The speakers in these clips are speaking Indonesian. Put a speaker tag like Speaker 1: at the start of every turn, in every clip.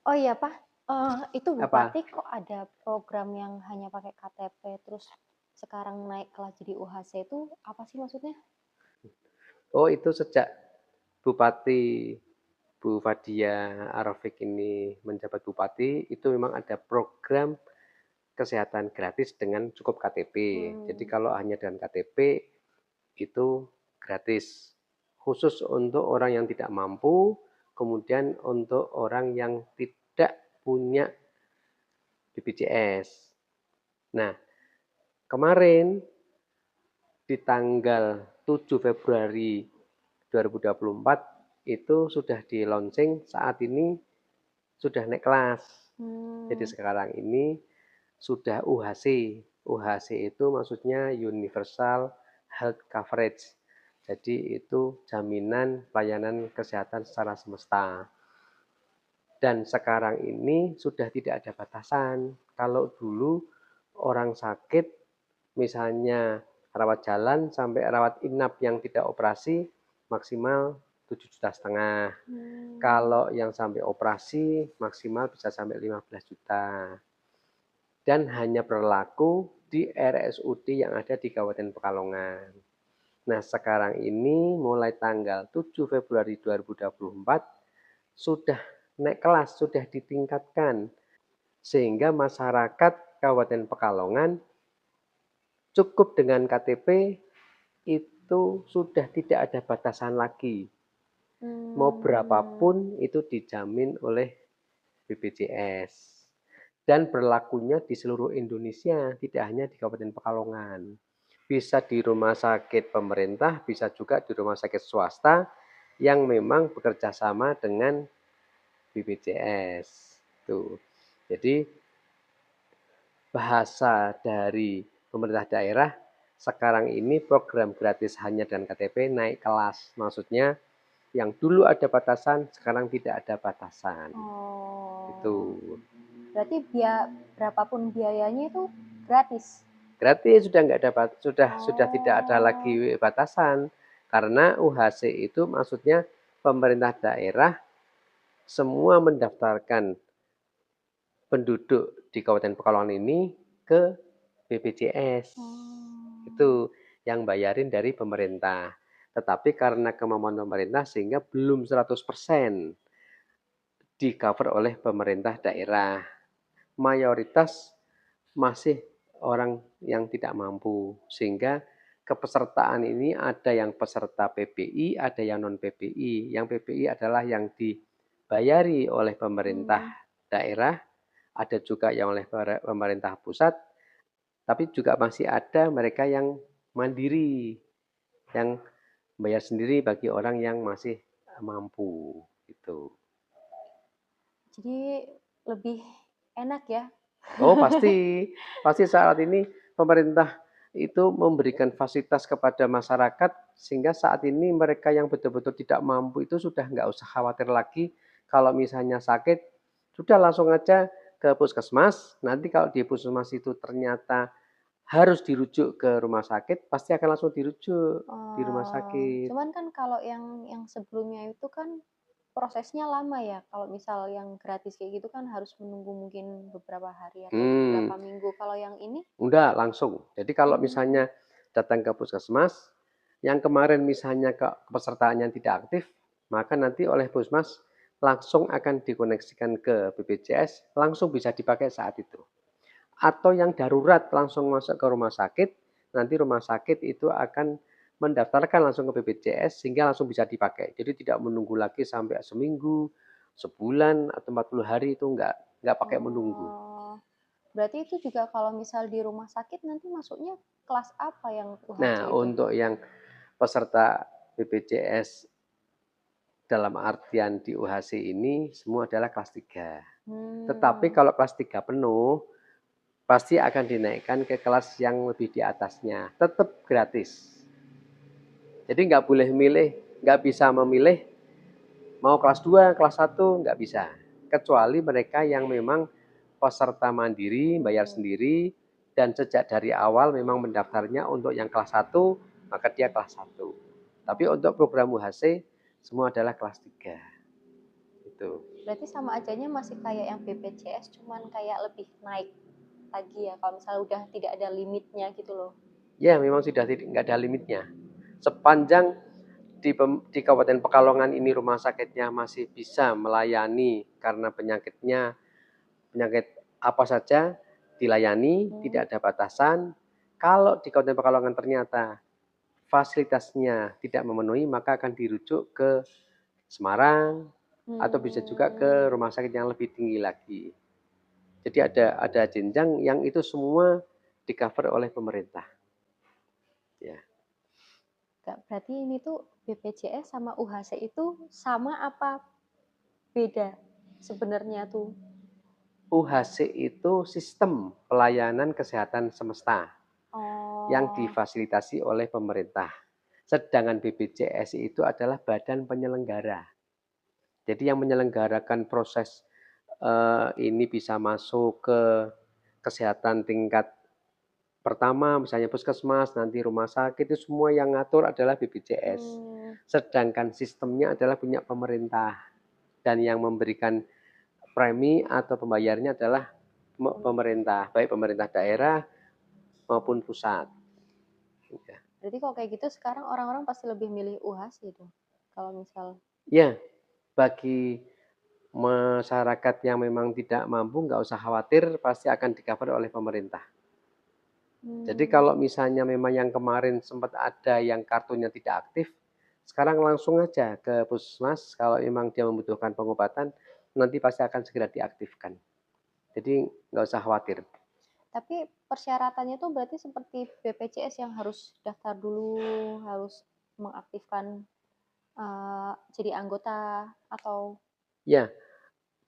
Speaker 1: Oh iya, Pak, itu
Speaker 2: Apa?
Speaker 1: Bupati kok ada program yang hanya pakai KTP terus sekarang naik kelas jadi UHC itu apa sih maksudnya?
Speaker 2: Oh, itu sejak Bupati Bu Fadia Arofik ini menjabat bupati, itu memang ada program kesehatan gratis dengan cukup KTP. Jadi
Speaker 1: Mmm,
Speaker 2: kalau hanya dengan KTP itu gratis. Khusus untuk orang yang tidak mampu, kemudian untuk orang yang tidak punya BPJS. Nah, kemarin di tanggal 7 Februari 2024 itu sudah di launching, saat ini sudah naik kelas. Jadi
Speaker 1: mmm,
Speaker 2: sekarang ini sudah UHC. UHC itu maksudnya Universal Health Coverage. Jadi itu jaminan pelayanan kesehatan secara semesta. Dan sekarang ini sudah tidak ada batasan. Kalau dulu orang sakit misalnya rawat jalan sampai rawat inap yang tidak operasi maksimal 7,5 juta.
Speaker 1: mmm,
Speaker 2: Kalau yang sampai operasi maksimal bisa sampai 15 juta. Dan hanya berlaku di RSUD yang ada di Kabupaten Pekalongan. Nah, sekarang ini mulai tanggal 7 Februari 2024 sudah naik kelas, sudah ditingkatkan sehingga masyarakat Kabupaten Pekalongan cukup dengan KTP itu sudah tidak ada batasan lagi. Mau
Speaker 1: mmm,
Speaker 2: berapapun itu dijamin oleh BPJS. Dan berlakunya di seluruh Indonesia, tidak hanya di Kabupaten Pekalongan. Bisa di rumah sakit pemerintah, bisa juga di rumah sakit swasta yang memang bekerja sama dengan BPJS. Tuh. Jadi bahasa dari pemerintah daerah sekarang ini program gratis hanya dan KTP naik kelas. Maksudnya yang dulu ada batasan, sekarang tidak ada batasan.
Speaker 1: oh,
Speaker 2: Itu
Speaker 1: berarti berapapun biayanya itu gratis?
Speaker 2: gratis, sudah nggak ada sudah tidak ada lagi
Speaker 1: Oh,
Speaker 2: batasan karena UHC itu maksudnya pemerintah daerah semua mendaftarkan penduduk di Kabupaten Pekalongan ini ke BPJS.
Speaker 1: oh,
Speaker 2: Itu yang bayarin dari pemerintah. Tetapi karena kemampuan pemerintah sehingga belum 100% di cover oleh pemerintah daerah. Mayoritas masih orang yang tidak mampu. Sehingga kepesertaan ini ada yang peserta PBI, ada yang non PBI. Yang PBI adalah yang dibayari oleh pemerintah
Speaker 1: mmm,
Speaker 2: daerah, ada juga yang oleh pemerintah pusat, tapi juga masih ada mereka yang mandiri, yang bayar sendiri bagi orang yang masih mampu gitu.
Speaker 1: jadi lebih enak ya?
Speaker 2: Oh pasti, pasti saat ini pemerintah itu memberikan fasilitas kepada masyarakat sehingga saat ini mereka yang betul-betul tidak mampu itu sudah nggak usah khawatir lagi kalau misalnya sakit, sudah langsung aja ke puskesmas, nanti kalau di puskesmas itu ternyata harus dirujuk ke rumah sakit, pasti akan langsung dirujuk di rumah sakit.
Speaker 1: Cuman kan kalau yang sebelumnya itu kan prosesnya lama ya, kalau misal yang gratis kayak gitu kan harus menunggu mungkin beberapa hari atau
Speaker 2: Hmm,
Speaker 1: beberapa minggu. Kalau yang ini
Speaker 2: enggak langsung. Jadi kalau
Speaker 1: mmm,
Speaker 2: misalnya datang ke puskesmas, yang kemarin misalnya pesertaannya tidak aktif, maka nanti oleh puskesmas langsung akan dikoneksikan ke BPJS, langsung bisa dipakai saat itu. Atau yang darurat langsung masuk ke rumah sakit, nanti rumah sakit itu akan mendaftarkan langsung ke BPJS sehingga langsung bisa dipakai. Jadi tidak menunggu lagi sampai seminggu, sebulan, atau 40 hari itu enggak pakai menunggu.
Speaker 1: oh, berarti itu juga kalau misal di rumah sakit nanti masuknya kelas apa yang UHC
Speaker 2: Nah,
Speaker 1: itu?
Speaker 2: untuk yang peserta BPJS dalam artian di UHC ini semua adalah kelas 3. Tetapi
Speaker 1: Mmm,
Speaker 2: kalau kelas 3 penuh, pasti akan dinaikkan ke kelas yang lebih di atasnya. Tetap gratis. Jadi nggak boleh milih, nggak bisa memilih mau kelas 2, kelas 1, nggak bisa. Kecuali mereka yang memang peserta mandiri, bayar
Speaker 1: mhm,
Speaker 2: sendiri, dan sejak dari awal memang mendaftarnya untuk yang kelas 1, maka dia kelas 1. Tapi untuk
Speaker 1: oh.
Speaker 2: program UHC, semua adalah kelas 3. gitu.
Speaker 1: Berarti sama ajanya masih kayak yang BPJS, cuman kayak lebih naik lagi ya, kalau misalnya udah tidak ada limitnya gitu loh.
Speaker 2: Ya, memang sudah nggak ada limitnya. Sepanjang di Kabupaten Pekalongan ini rumah sakitnya masih bisa melayani karena penyakit apa saja dilayani,
Speaker 1: Hmm.
Speaker 2: tidak ada batasan. Kalau di Kabupaten Pekalongan ternyata fasilitasnya tidak memenuhi, maka akan dirujuk ke Semarang atau bisa juga
Speaker 1: Hmm.
Speaker 2: ke rumah sakit yang lebih tinggi lagi. Jadi ada jenjang yang itu semua di-cover oleh pemerintah. Ya.
Speaker 1: Berarti ini tuh BPJS sama UHC itu sama apa beda sebenarnya tuh?
Speaker 2: UHC itu sistem pelayanan kesehatan semesta yang
Speaker 1: Oh.
Speaker 2: difasilitasi oleh pemerintah. Sedangkan BPJS itu adalah badan penyelenggara. Jadi yang menyelenggarakan proses ini bisa masuk ke kesehatan tingkat pertama, misalnya puskesmas, nanti rumah sakit, itu semua yang ngatur adalah BPJS.
Speaker 1: Hmm.
Speaker 2: Sedangkan sistemnya adalah punya pemerintah. Dan yang memberikan premi atau pembayarnya adalah pemerintah, baik pemerintah daerah maupun pusat. Ya.
Speaker 1: Berarti kalau kayak gitu sekarang orang-orang pasti lebih milih UHC dong. Kalau misal.
Speaker 2: Ya, bagi masyarakat yang memang tidak mampu, nggak usah khawatir, pasti akan di-cover oleh pemerintah. Jadi
Speaker 1: Hmm.
Speaker 2: kalau misalnya memang yang kemarin sempat ada yang kartunya tidak aktif, sekarang langsung aja ke puskesmas, kalau memang dia membutuhkan pengobatan, nanti pasti akan segera diaktifkan. Jadi nggak usah khawatir.
Speaker 1: Tapi persyaratannya tuh berarti seperti BPJS yang harus daftar dulu, harus mengaktifkan jadi anggota atau.
Speaker 2: Ya,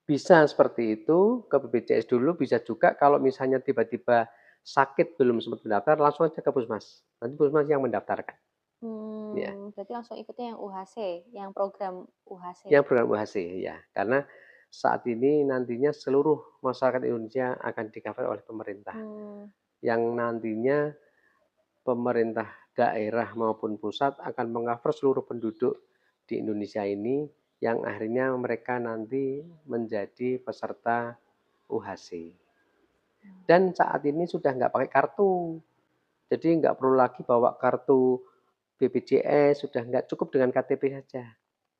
Speaker 2: bisa seperti itu, ke BPJS dulu, bisa juga kalau misalnya tiba-tiba sakit belum sempat mendaftar, langsung aja ke puskesmas. Nanti puskesmas yang mendaftarkan. Ya,
Speaker 1: Berarti langsung ikutnya yang UHC, yang program UHC.
Speaker 2: yang program UHC ya. Karena saat ini nantinya seluruh masyarakat Indonesia akan di-cover oleh pemerintah.
Speaker 1: Hmm.
Speaker 2: Yang nantinya pemerintah daerah maupun pusat akan meng-cover seluruh penduduk di Indonesia ini yang akhirnya mereka nanti menjadi peserta UHC. Dan saat ini sudah nggak pakai kartu. Jadi nggak perlu lagi bawa kartu BPJS, sudah nggak cukup dengan KTP saja.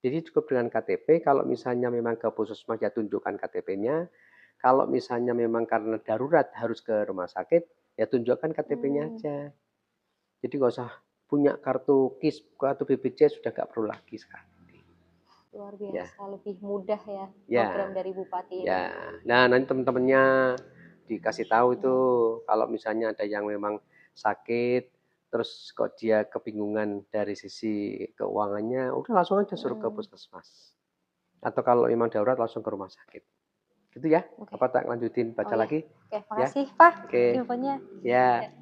Speaker 2: Jadi cukup dengan KTP, kalau misalnya memang ke puskesmas ya tunjukkan KTP-nya. Kalau misalnya memang karena darurat harus ke rumah sakit, ya tunjukkan KTP-nya
Speaker 1: Hmm.
Speaker 2: aja. Jadi nggak usah punya kartu KIS, kartu BPJS sudah nggak perlu lagi sekarang.
Speaker 1: Luar
Speaker 2: Ya,
Speaker 1: biasa, lebih mudah ya
Speaker 2: ya,
Speaker 1: program dari Bupati ini.
Speaker 2: ya. Nah, nanti teman-temannya dikasih tahu itu kalau misalnya ada yang memang sakit, terus kok dia kebingungan dari sisi keuangannya, udah langsung aja suruh ke
Speaker 1: Hmm.
Speaker 2: puskesmas. Atau kalau memang darurat langsung ke rumah sakit. Gitu ya.
Speaker 1: Oke.
Speaker 2: Apa tak lanjutin
Speaker 1: Oh
Speaker 2: baca
Speaker 1: ya.
Speaker 2: lagi?
Speaker 1: Oke,
Speaker 2: Ya.
Speaker 1: makasih Pak
Speaker 2: Oke.
Speaker 1: infonya.
Speaker 2: Ya.